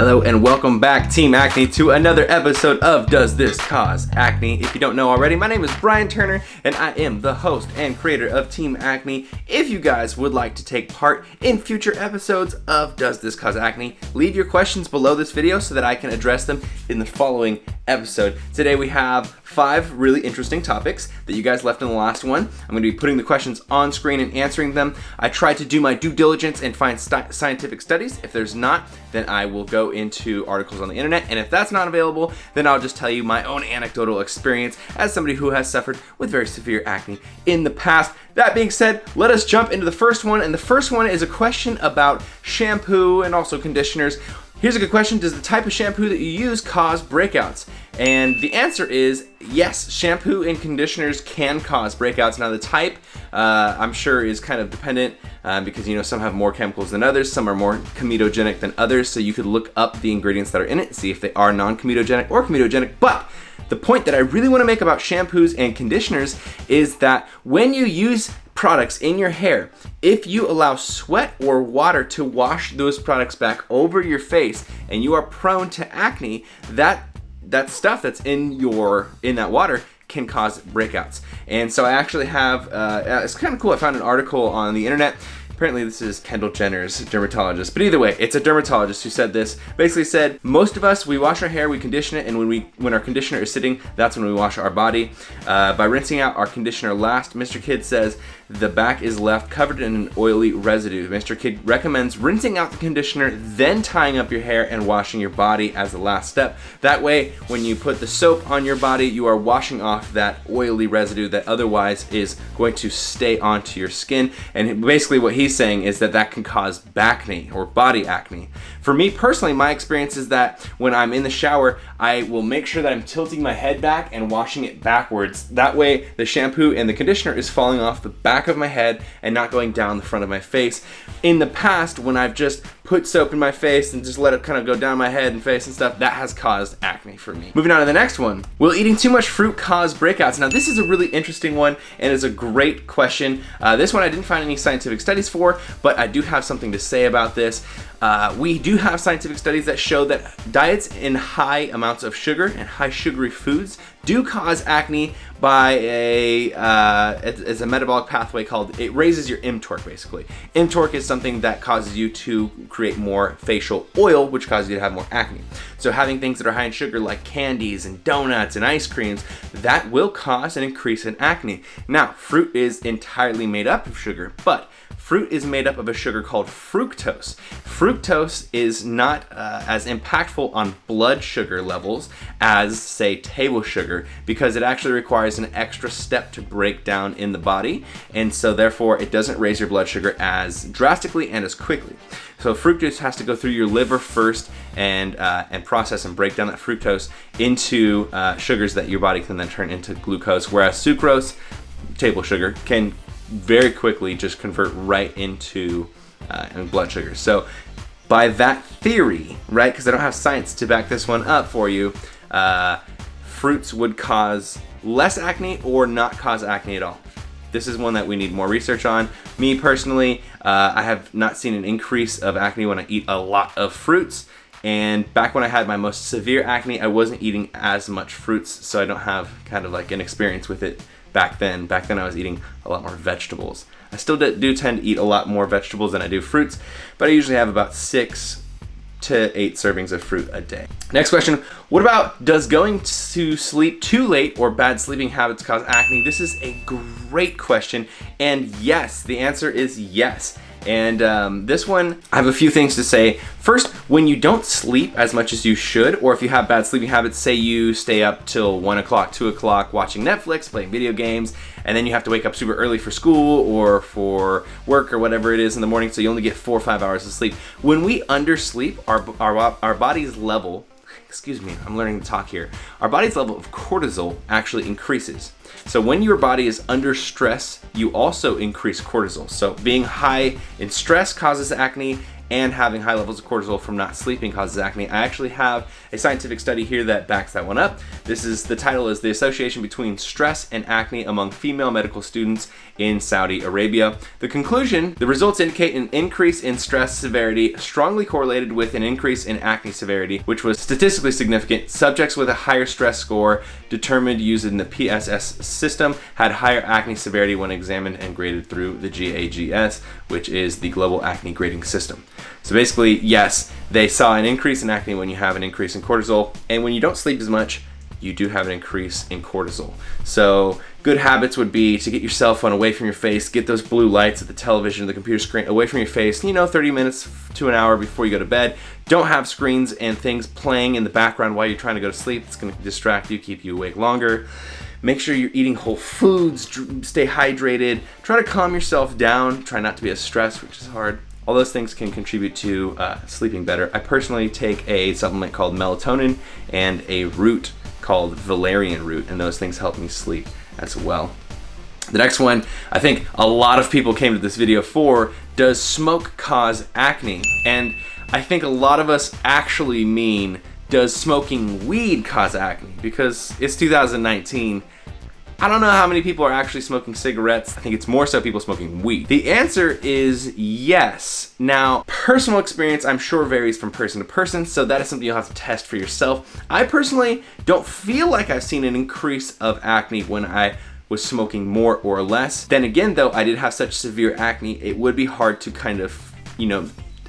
Hello and welcome back, Team Acne, to another episode of Does This Cause Acne? If you don't know already, my name is Brian Turner and I am the host and creator of Team Acne. If you guys would like to take part in future episodes of Does This Cause Acne, leave your questions below this video so that I can address them in the following episode. Today we have 5 really interesting topics that you guys left in the last one. I'm going to be putting the questions on screen and answering them. I tried to do my due diligence and find scientific studies. If there's not, then I will go into articles on the internet, and if that's not available, then I'll just tell you my own anecdotal experience as somebody who has suffered with very severe acne in the past. That being said, let us jump into the first one, and the first one is a question about shampoo and also conditioners. Here's a good question. Does the type of shampoo that you use cause breakouts? And the answer is yes, shampoo and conditioners can cause breakouts. Now the type, I'm sure is kind of dependent because some have more chemicals than others, some are more comedogenic than others, so you could look up the ingredients that are in it, see if they are non-comedogenic or comedogenic. But the point that I really want to make about shampoos and conditioners is that when you use products in your hair, if you allow sweat or water to wash those products back over your face and you are prone to acne, that stuff that's in that water can cause breakouts. And so I actually have, it's kind of cool, I found an article on the internet. Apparently this is Kendall Jenner's dermatologist, but either way, it's a dermatologist who said this. Basically said, most of us, we wash our hair, we condition it, and when our conditioner is sitting, that's when we wash our body. By rinsing out our conditioner last, Mr. Kidd says the back is left covered in an oily residue. Mr. Kidd recommends rinsing out the conditioner, then tying up your hair and washing your body as the last step. That way, when you put the soap on your body, you are washing off that oily residue that otherwise is going to stay onto your skin. And basically what he's saying is that can cause backne or body acne. For me personally, my experience is that when I'm in the shower, I will make sure that I'm tilting my head back and washing it backwards. That way the shampoo and the conditioner is falling off the back of my head and not going down the front of my face. In the past, when I've just put soap in my face and just let it kind of go down my head and face and stuff, that has caused acne for me. Moving on to the next one. Will eating too much fruit cause breakouts? Now this is a really interesting one and is a great question. This one I didn't find any scientific studies for, but I do have something to say about this. We do have scientific studies that show that diets in high amounts of sugar and high sugary foods do cause acne by it's a metabolic pathway it raises your mTOR basically. mTOR is something that causes you to create more facial oil, which causes you to have more acne. So having things that are high in sugar like candies and donuts and ice creams, that will cause an increase in acne. Now, fruit is entirely made up of sugar, but fruit is made up of a sugar called fructose. Fructose is not as impactful on blood sugar levels as, say, table sugar, because it actually requires an extra step to break down in the body, and so therefore it doesn't raise your blood sugar as drastically and as quickly. So fructose has to go through your liver first and process and break down that fructose into sugars that your body can then turn into glucose, whereas sucrose, table sugar, can very quickly just convert right into blood sugar. So by that theory, right, because I don't have science to back this one up for you, fruits would cause less acne or not cause acne at all. This is one that we need more research on. Me personally, I have not seen an increase of acne when I eat a lot of fruits. And back when I had my most severe acne, I wasn't eating as much fruits, so I don't have kind of like an experience with it back then. Back then I was eating a lot more vegetables. I still do tend to eat a lot more vegetables than I do fruits, but I usually have about 6 to 8 servings of fruit a day. Next question, what about does going to sleep too late or bad sleeping habits cause acne? This is a great question, and yes, the answer is yes. And this one, I have a few things to say. First, when you don't sleep as much as you should, or if you have bad sleeping habits, say you stay up till 1 o'clock, 2 o'clock watching Netflix, playing video games, and then you have to wake up super early for school or for work or whatever it is in the morning, so you only get 4 or 5 hours of sleep. When we undersleep, our body's level, excuse me, I'm learning to talk here, our body's level of cortisol actually increases. So when your body is under stress, you also increase cortisol. So being high in stress causes acne, and having high levels of cortisol from not sleeping causes acne. I actually have a scientific study here that backs that one up. The title is The Association Between Stress and Acne Among Female Medical Students in Saudi Arabia. The conclusion, the results indicate an increase in stress severity strongly correlated with an increase in acne severity, which was statistically significant. Subjects with a higher stress score determined using the PSS system had higher acne severity when examined and graded through the GAGS, which is the Global Acne Grading System. So basically, yes, they saw an increase in acne when you have an increase in cortisol, and when you don't sleep as much, you do have an increase in cortisol. So good habits would be to get your cell phone away from your face, get those blue lights at the television, the computer screen away from your face, 30 minutes to an hour before you go to bed. Don't have screens and things playing in the background while you're trying to go to sleep. It's going to distract you, keep you awake longer. Make sure you're eating whole foods, stay hydrated, try to calm yourself down, try not to be as stressed, which is hard. All those things can contribute to sleeping better. I personally take a supplement called melatonin and a root called valerian root, and those things help me sleep as well. The next one, I think a lot of people came to this video for, does smoke cause acne? And I think a lot of us actually mean, does smoking weed cause acne? Because it's 2019. I don't know how many people are actually smoking cigarettes. I think it's more so people smoking weed. The answer is yes. Now, personal experience I'm sure varies from person to person, so that is something you'll have to test for yourself. I personally don't feel like I've seen an increase of acne when I was smoking more or less. Then again though, I did have such severe acne, it would be hard to kind of,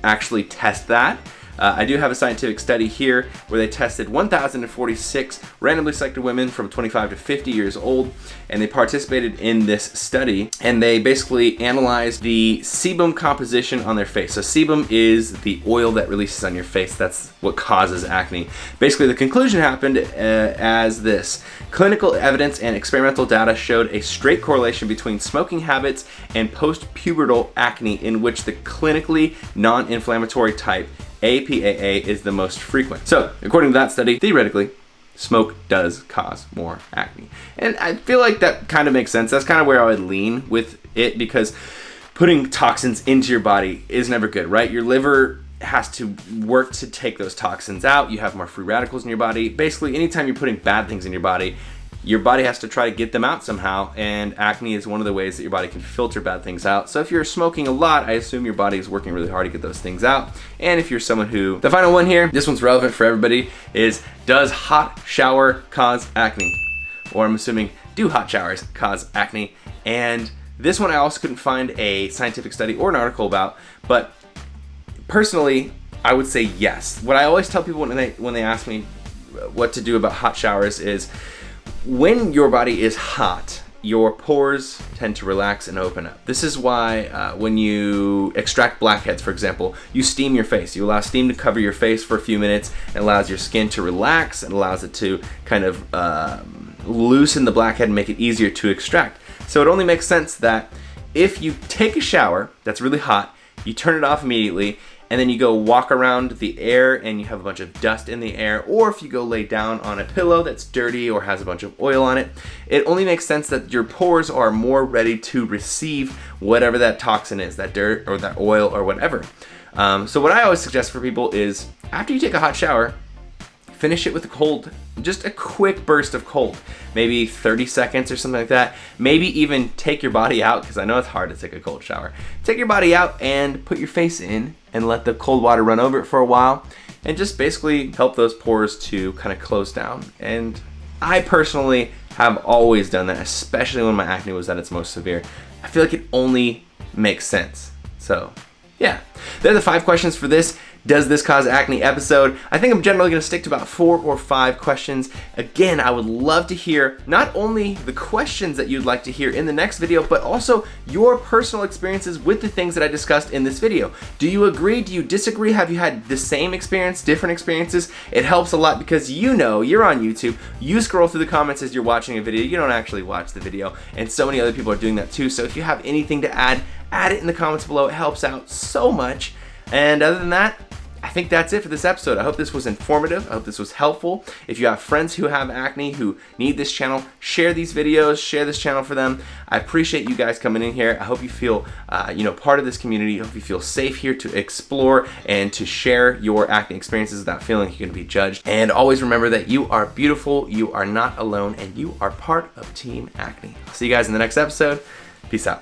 actually test that. I do have a scientific study here where they tested 1,046 randomly selected women from 25 to 50 years old, and they participated in this study, and they basically analyzed the sebum composition on their face. So sebum is the oil that releases on your face. That's what causes acne. Basically, the conclusion happened as this. Clinical evidence and experimental data showed a straight correlation between smoking habits and post-pubertal acne, in which the clinically non-inflammatory type APAA is the most frequent. So, according to that study, theoretically, smoke does cause more acne. And I feel like that kind of makes sense. That's kind of where I would lean with it, because putting toxins into your body is never good, right? Your liver has to work to take those toxins out. You have more free radicals in your body. Basically, anytime you're putting bad things in your body has to try to get them out somehow, and acne is one of the ways that your body can filter bad things out. So if you're smoking a lot, I assume your body is working really hard to get those things out. And if you're someone who, the final one here, this one's relevant for everybody, is does hot shower cause acne? Or I'm assuming, do hot showers cause acne? And this one I also couldn't find a scientific study or an article about, but personally, I would say yes. What I always tell people when they ask me what to do about hot showers is, when your body is hot, your pores tend to relax and open up. This is why when you extract blackheads, for example, you steam your face. You allow steam to cover your face for a few minutes. It allows your skin to relax and allows it to kind of loosen the blackhead and make it easier to extract. So it only makes sense that if you take a shower that's really hot, you turn it off immediately, and then you go walk around the air and you have a bunch of dust in the air, or if you go lay down on a pillow that's dirty or has a bunch of oil on it, it only makes sense that your pores are more ready to receive whatever that toxin is, that dirt or that oil or whatever. So what I always suggest for people is, after you take a hot shower, finish it with a cold, just a quick burst of cold, maybe 30 seconds or something like that. Maybe even take your body out, because I know it's hard to take a cold shower. Take your body out and put your face in and let the cold water run over it for a while, and just basically help those pores to kind of close down. And I personally have always done that, especially when my acne was at its most severe. I feel like it only makes sense. So yeah, they're the 5 questions for this Does This Cause Acne episode. I think I'm generally going to stick to about 4 or 5 questions. Again, I would love to hear not only the questions that you'd like to hear in the next video, but also your personal experiences with the things that I discussed in this video. Do you agree? Do you disagree? Have you had the same experience, different experiences? It helps a lot because you're on YouTube, you scroll through the comments as you're watching a video, you don't actually watch the video, and so many other people are doing that too. So if you have anything to add it in the comments below. It helps out so much. And other than that, I think that's it for this episode. I hope this was informative. I hope this was helpful. If you have friends who have acne who need this channel, share these videos, share this channel for them. I appreciate you guys coming in here. I hope you feel part of this community. I hope you feel safe here to explore and to share your acne experiences without feeling you're going to be judged. And always remember that you are beautiful, you are not alone, and you are part of Team Acne. I'll see you guys in the next episode. Peace out.